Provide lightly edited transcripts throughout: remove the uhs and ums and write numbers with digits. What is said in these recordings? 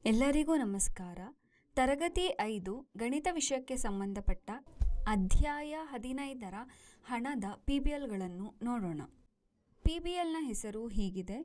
ಎಲ್ಲರಿಗೂ ನಮಸ್ಕಾರ. ತರಗತಿ 5 ಗಣಿತ ವಿಷಯಕ್ಕೆ ಸಂಬಂಧಪಟ್ಟ ಅಧ್ಯಾಯ 15ರ ಹಣದ PBLಗಳನ್ನು ನೋಡೋಣ. PBLನ ಹೆಸರು ಹೀಗಿದೆ: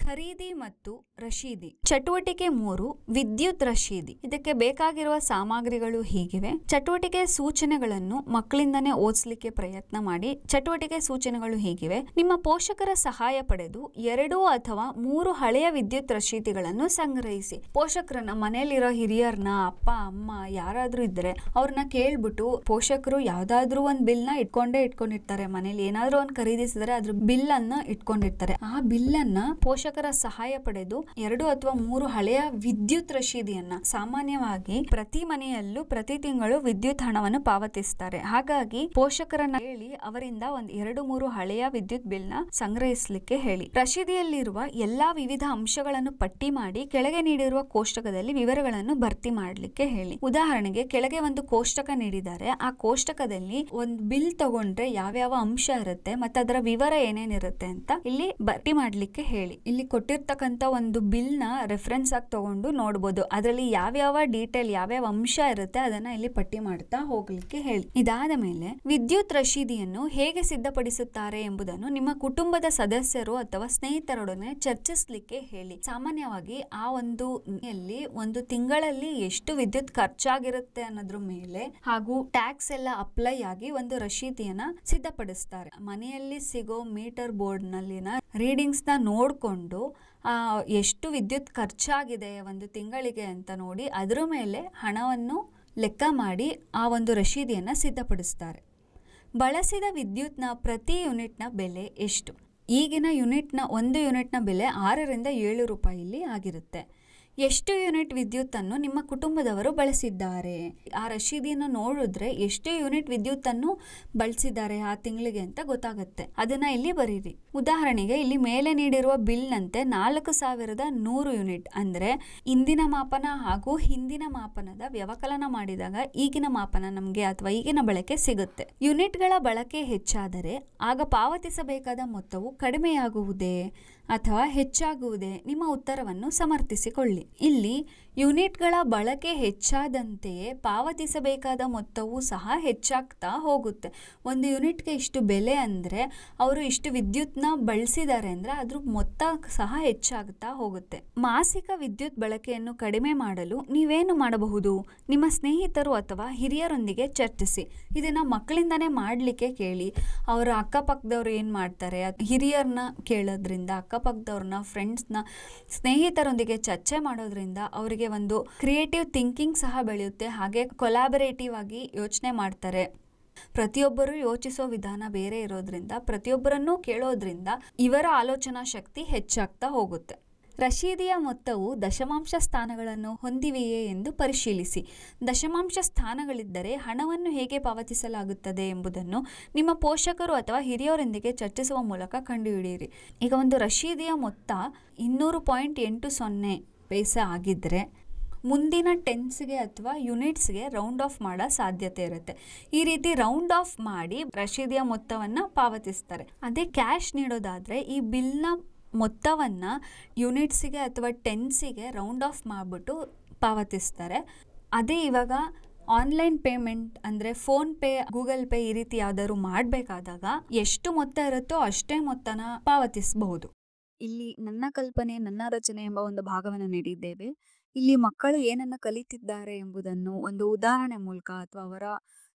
ಖರೀದಿ ಮತ್ತು ರಶೀದಿ. ಚಟುವಟಿಕೆ 3 ವಿದ್ಯುತ್ ರಶೀದಿ. ಇದಕ್ಕೆ ಬೇಕಾಗಿರುವ ಸಾಮಗ್ರಿಗಳು ಹೀಗಿವೆ. ಚಟುವಟಿಕೆ ಸೂಚನೆಗಳನ್ನು ಮಕ್ಕಳಿಂದನೇ ಓದಿಸ್ಲಿಕ್ಕೆ ಪ್ರಯತ್ನ ಮಾಡಿ. ಚಟುವಟಿಕೆ ಸೂಚನೆಗಳು ಹೀಗಿವೆ: ನಿಮ್ಮ ಪೋಷಕರ ಸಹಾಯ ಪಡೆದು 2 ಅಥವಾ 3 ಹಳೆಯ ವಿದ್ಯುತ್ ರಶೀದಿಗಳನ್ನು ಸಂಗ್ರಹಿಸಿ. ಪೋಷಕರನ್ನ, ಮನೆಯಲ್ಲಿರೋ ಹಿರಿಯರನ್ನ, ಅಪ್ಪ ಅಮ್ಮ ಯಾರಾದ್ರೂ ಇದ್ರೆ ಅವ್ರನ್ನ ಕೇಳ್ಬಿಟ್ಟು, ಪೋಷಕರು ಯಾವ್ದಾದ್ರು ಒಂದು ಬಿಲ್ನ ಇಟ್ಕೊಂಡಿರ್ತಾರೆ. ಮನೇಲಿ ಏನಾದ್ರೂ ಒಂದು ಖರೀದಿಸಿದ್ರೆ ಅದ್ರ ಬಿಲ್ ಅನ್ನ ಇಟ್ಕೊಂಡಿರ್ತಾರೆ. ಆ ಬಿಲ್ ಅನ್ನ ಪೋಷಕರ ಸಹಾಯ ಪಡೆದು 2 ಅಥವಾ 3 ಹಳೆಯ ವಿದ್ಯುತ್ ರಶೀದಿಯನ್ನ, ಸಾಮಾನ್ಯವಾಗಿ ಪ್ರತಿ ಮನೆಯಲ್ಲೂ ಪ್ರತಿ ತಿಂಗಳು ವಿದ್ಯುತ್ ಹಣವನ್ನು ಪಾವತಿಸ್ತಾರೆ. ಹಾಗಾಗಿ ಪೋಷಕರನ್ನ ಹೇಳಿ ಅವರಿಂದ ಒಂದು 2-3 ಹಳೆಯ ವಿದ್ಯುತ್ ಬಿಲ್ ನ ಸಂಗ್ರಹಿಸಲಿಕ್ಕೆ ಹೇಳಿ. ರಶೀದಿಯಲ್ಲಿರುವ ಎಲ್ಲಾ ವಿವಿಧ ಅಂಶಗಳನ್ನು ಪಟ್ಟಿ ಮಾಡಿ ಕೆಳಗೆ ನೀಡಿರುವ ಕೋಷ್ಟಕದಲ್ಲಿ ವಿವರಗಳನ್ನು ಭರ್ತಿ ಮಾಡಲಿಕ್ಕೆ ಹೇಳಿ. ಉದಾಹರಣೆಗೆ, ಕೆಳಗೆ ಒಂದು ಕೋಷ್ಟಕ ನೀಡಿದ್ದಾರೆ. ಆ ಕೋಷ್ಟಕದಲ್ಲಿ ಒಂದು ಬಿಲ್ ತಗೊಂಡ್ರೆ ಯಾವ್ಯಾವ ಅಂಶ ಇರುತ್ತೆ ಮತ್ತೆ ಅದರ ವಿವರ ಏನೇನಿರುತ್ತೆ ಅಂತ ಇಲ್ಲಿ ಭರ್ತಿ ಮಾಡ್ಲಿಕ್ಕೆ ಹೇಳಿ. ಇಲ್ಲಿ ಕೊಟ್ಟಿರ್ತಕ್ಕಂಥ ಒಂದು ಬಿಲ್ ನ ರೆಫರೆನ್ಸ್ ಆಗಿ ತಗೊಂಡು ನೋಡಬಹುದು. ಅದರಲ್ಲಿ ಯಾವ್ಯಾವ ಡೀಟೇಲ್, ಯಾವ್ಯಾವ ಅಂಶ ಇರುತ್ತೆ ಅದನ್ನ ಇಲ್ಲಿ ಪಟ್ಟಿ ಮಾಡ್ತಾ ಹೋಗ್ಲಿಕ್ಕೆ ಹೇಳಿ. ಇದಾದ ಮೇಲೆ ವಿದ್ಯುತ್ ರಶೀದಿಯನ್ನು ಹೇಗೆ ಸಿದ್ಧಪಡಿಸುತ್ತಾರೆ ಎಂಬುದನ್ನು ನಿಮ್ಮ ಕುಟುಂಬದ ಸದಸ್ಯರು ಅಥವಾ ಸ್ನೇಹಿತರೊಡನೆ ಚರ್ಚಿಸಲಿಕ್ಕೆ ಹೇಳಿ. ಸಾಮಾನ್ಯವಾಗಿ ಆ ಒಂದು ತಿಂಗಳಲ್ಲಿ ಎಷ್ಟು ವಿದ್ಯುತ್ ಖರ್ಚಾಗಿರುತ್ತೆ ಅನ್ನೋದ್ರ ಮೇಲೆ ಹಾಗೂ ಟ್ಯಾಕ್ಸ್ ಎಲ್ಲ ಅಪ್ಲೈ ಆಗಿ ಒಂದು ರಶೀದಿಯನ್ನ ಸಿದ್ಧಪಡಿಸ್ತಾರೆ. ಮನೆಯಲ್ಲಿ ಸಿಗೋ ಮೀಟರ್ ಬೋರ್ಡ್ ನಲ್ಲಿನ ರೀಡಿಂಗ್ಸ್ ನ ನೋಡ್ಕೊಂಡು ಎಷ್ಟು ವಿದ್ಯುತ್ ಖರ್ಚಾಗಿದೆ ಒಂದು ತಿಂಗಳಿಗೆ ಅಂತ ನೋಡಿ ಅದರ ಮೇಲೆ ಹಣವನ್ನು ಲೆಕ್ಕ ಮಾಡಿ ಆ ಒಂದು ರಶೀದಿಯನ್ನು ಸಿದ್ಧಪಡಿಸ್ತಾರೆ. ಬಳಸಿದ ವಿದ್ಯುತ್ನ ಪ್ರತಿ ಯೂನಿಟ್ನ ಬೆಲೆ ಎಷ್ಟು? ಈಗಿನ ಒಂದು ಯೂನಿಟ್ನ ಬೆಲೆ 6ರಿಂದ 7 ರೂಪಾಯಿಲಿ ಆಗಿರುತ್ತೆ. ಎಷ್ಟು ಯೂನಿಟ್ ವಿದ್ಯುತ್ ಅನ್ನು ನಿಮ್ಮ ಕುಟುಂಬದವರು ಬಳಸಿದ್ದಾರೆ? ಆ ರಶೀದಿಯನ್ನು ನೋಡಿದ್ರೆ ಎಷ್ಟು ಯೂನಿಟ್ ವಿದ್ಯುತ್ ಅನ್ನು ಬಳಸಿದ್ದಾರೆ ಆ ತಿಂಗಳಿಗೆ ಅಂತ ಗೊತ್ತಾಗುತ್ತೆ. ಅದನ್ನ ಇಲ್ಲಿ ಬರೀರಿ. ಉದಾಹರಣೆಗೆ, ಇಲ್ಲಿ ಮೇಲೆ ನೀಡಿರುವ ಬಿಲ್ ನಂತೆ 4100 ಯೂನಿಟ್ ಅಂದ್ರೆ ಇಂದಿನ ಮಾಪನ ಹಾಗೂ ಹಿಂದಿನ ಮಾಪನದ ವ್ಯವಕಲನ ಮಾಡಿದಾಗ ಈಗಿನ ಮಾಪನ ನಮಗೆ ಅಥವಾ ಈಗಿನ ಬಳಕೆ ಸಿಗುತ್ತೆ. ಯೂನಿಟ್ಗಳ ಬಳಕೆ ಹೆಚ್ಚಾದರೆ ಆಗ ಪಾವತಿಸಬೇಕಾದ ಮೊತ್ತವು ಕಡಿಮೆಯಾಗುವುದೇ ಅಥವಾ ಹೆಚ್ಚಾಗುವುದೇ? ನಿಮ್ಮ ಉತ್ತರವನ್ನು ಸಮರ್ಥಿಸಿಕೊಳ್ಳಿ. ಇಲ್ಲಿ ಯೂನಿಟ್ಗಳ ಬಳಕೆ ಹೆಚ್ಚಾದಂತೆಯೇ ಪಾವತಿಸಬೇಕಾದ ಮೊತ್ತವೂ ಸಹ ಹೆಚ್ಚಾಗ್ತಾ ಹೋಗುತ್ತೆ. ಒಂದು ಯೂನಿಟ್ಗೆ ಇಷ್ಟು ಬೆಲೆ ಅಂದ್ರೆ ಅವರು ಇಷ್ಟು ವಿದ್ಯುತ್ನ ಬಳಸಿದ್ದಾರೆ ಅಂದ್ರೆ ಅದ್ರ ಮೊತ್ತ ಸಹ ಹೆಚ್ಚಾಗ್ತಾ ಹೋಗುತ್ತೆ. ಮಾಸಿಕ ವಿದ್ಯುತ್ ಬಳಕೆಯನ್ನು ಕಡಿಮೆ ಮಾಡಲು ನೀವೇನು ಮಾಡಬಹುದು? ನಿಮ್ಮ ಸ್ನೇಹಿತರು ಅಥವಾ ಹಿರಿಯರೊಂದಿಗೆ ಚರ್ಚಿಸಿ. ಇದನ್ನ ಮಕ್ಕಳಿಂದಾನೇ ಮಾಡ್ಲಿಕ್ಕೆ ಕೇಳಿ. ಅವರ ಅಕ್ಕಪಕ್ಕದವ್ರು ಏನ್ ಮಾಡ್ತಾರೆ, ಹಿರಿಯರನ್ನ ಕೇಳೋದ್ರಿಂದ, ಅಕ್ಕಪಕ್ಕದವ್ರನ್ನ, ಫ್ರೆಂಡ್ಸ್ನ, ಸ್ನೇಹಿತರೊಂದಿಗೆ ಚರ್ಚೆ ಮಾಡೋದ್ರಿಂದ ಅವರಿಗೆ ಒಂದು ಕ್ರಿಯೇಟಿವ್ ಥಿಂಕಿಂಗ್ ಸಹ ಬೆಳೆಯುತ್ತೆ. ಹಾಗೆ ಕೊಲಾಬರೇಟಿವ್ ಆಗಿ ಯೋಚನೆ ಮಾಡ್ತಾರೆ. ಪ್ರತಿಯೊಬ್ಬರು ಯೋಚಿಸೋ ವಿಧಾನ ಬೇರೆ ಇರೋದ್ರಿಂದ ಪ್ರತಿಯೊಬ್ಬರನ್ನು ಕೇಳೋದ್ರಿಂದ ಇವರ ಆಲೋಚನಾ ಶಕ್ತಿ ಹೆಚ್ಚಾಗ್ತಾ ಹೋಗುತ್ತೆ. ರಶೀದಿಯ ಮೊತ್ತವು ದಶಮಾಂಶ ಸ್ಥಾನಗಳನ್ನು ಹೊಂದಿವೆಯೇ ಎಂದು ಪರಿಶೀಲಿಸಿ. ದಶಮಾಂಶ ಸ್ಥಾನಗಳಿದ್ದರೆ ಹಣವನ್ನು ಹೇಗೆ ಪಾವತಿಸಲಾಗುತ್ತದೆ ಎಂಬುದನ್ನು ನಿಮ್ಮ ಪೋಷಕರು ಅಥವಾ ಹಿರಿಯರೊಂದಿಗೆ ಚರ್ಚಿಸುವ ಮೂಲಕ ಕಂಡುಹಿಡಿಯಿರಿ. ಈಗ ಒಂದು ರಶೀದಿಯ ಮೊತ್ತ 200.80 ಪೈಸೆ ಆಗಿದ್ರೆ ಮುಂದಿನ ಟೆನ್ಸ್ಗೆ ಅಥವಾ ಯೂನಿಟ್ಸ್ಗೆ ರೌಂಡ್ ಆಫ್ ಮಾಡೋ ಸಾಧ್ಯತೆ ಇರುತ್ತೆ. ಈ ರೀತಿ ರೌಂಡ್ ಆಫ್ ಮಾಡಿ ರಶೀದಿಯ ಮೊತ್ತವನ್ನು ಪಾವತಿಸ್ತಾರೆ. ಅದೇ ಕ್ಯಾಶ್ ನೀಡೋದಾದ್ರೆ ಈ ಬಿಲ್ನ ಮೊತ್ತವನ್ನ ಯೂನಿಟ್ಸಿಗೆ ಅಥವಾ ಟೆನ್ಸಿಗೆ ರೌಂಡ್ ಆಫ್ ಮಾಡಿಬಿಟ್ಟು ಪಾವತಿಸ್ತಾರೆ. ಅದೇ ಇವಾಗ ಆನ್ಲೈನ್ ಪೇಮೆಂಟ್ ಅಂದರೆ ಫೋನ್ ಪೇ, ಗೂಗಲ್ ಪೇ ಈ ರೀತಿ ಯಾವ್ದಾದ್ರು ಮಾಡಬೇಕಾದಾಗ ಎಷ್ಟು ಮೊತ್ತ ಇರುತ್ತೋ ಅಷ್ಟೇ ಮೊತ್ತನ ಪಾವತಿಸಬಹುದು. ಇಲ್ಲಿ ನನ್ನ ಕಲ್ಪನೆ, ನನ್ನ ರಚನೆ ಎಂಬ ಒಂದು ಭಾಗವನ್ನು ನೀಡಿದ್ದೇವೆ. ಇಲ್ಲಿ ಮಕ್ಕಳು ಏನನ್ನ ಕಲಿತಿದ್ದಾರೆ ಎಂಬುದನ್ನು ಒಂದು ಉದಾಹರಣೆ ಮೂಲಕ ಅಥವಾ ಅವರ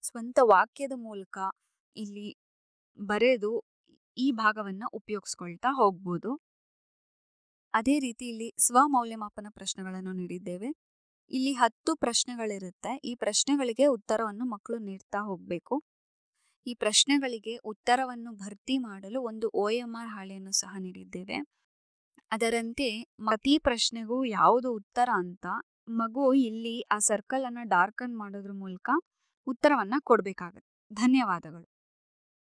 ಸ್ವಂತ ವಾಕ್ಯದ ಮೂಲಕ ಇಲ್ಲಿ ಬರೆದು ಈ ಭಾಗವನ್ನ ಉಪಯೋಗಿಸ್ಕೊಳ್ತಾ ಹೋಗ್ಬೋದು. ಅದೇ ರೀತಿ ಇಲ್ಲಿ ಸ್ವಮೌಲ್ಯಮಾಪನ ಪ್ರಶ್ನೆಗಳನ್ನು ನೀಡಿದ್ದೇವೆ. ಇಲ್ಲಿ 10 ಪ್ರಶ್ನೆಗಳಿರುತ್ತೆ. ಈ ಪ್ರಶ್ನೆಗಳಿಗೆ ಉತ್ತರವನ್ನು ಮಕ್ಕಳು ನೀಡ್ತಾ ಹೋಗ್ಬೇಕು. ಈ ಪ್ರಶ್ನೆಗಳಿಗೆ ಉತ್ತರವನ್ನು ಭರ್ತಿ ಮಾಡಲು ಒಂದು OMR ಹಾಳೆಯನ್ನು ಸಹ ನೀಡಿದ್ದೇವೆ. ಅದರಂತೆ ಪ್ರತಿ ಪ್ರಶ್ನೆಗೂ ಯಾವುದು ಉತ್ತರ ಅಂತ ಮಗು ಇಲ್ಲಿ ಆ ಸರ್ಕಲ್ ಅನ್ನ ಡಾರ್ಕನ್ ಮಾಡೋದ್ರ ಮೂಲಕ ಉತ್ತರವನ್ನ ಕೊಡ್ಬೇಕಾಗತ್ತೆ. ಧನ್ಯವಾದಗಳು.